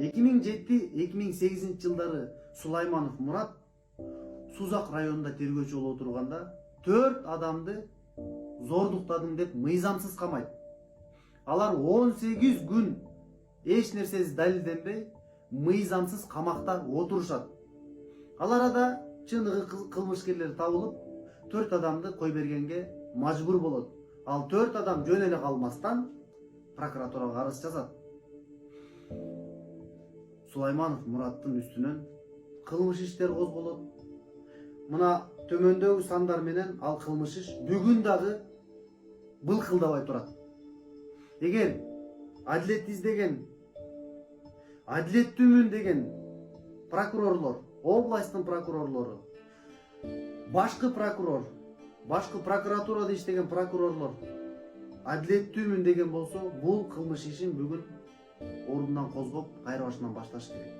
2007-2008 жылдары Сулайманов Мурат Сузак районунда тергөөчү болуп отурганда 4 адамды зордуктадым деп мыйзамсыз камайт. Алар 18 күн эч нерсеси далилденбей мыйзамсыз камакта отурушат. Ал арада чыныгы кылмышкерлер табылып, 4 адамды кой бергенге мажбур болот. Ал 4 адам жөн эле калмастан прокуратурага арыз жазат. Сулайманов Мураттын үстүнөн кылмыш иштер козголот. Мына төмөндөгү сандар менен ал кылмыш иш бүгүн дагы былкылдабай турат. Эгер адилет издеген, адилеттүүмүн деген прокурорлор, областтын прокурорлору, башкы прокурор, башкы прокуратурада иштеген прокурорлор адилеттүүмүн деген болсо, бул кылмыш ишин бүгүн ордунан козгоп, кайра башынан башташ керек.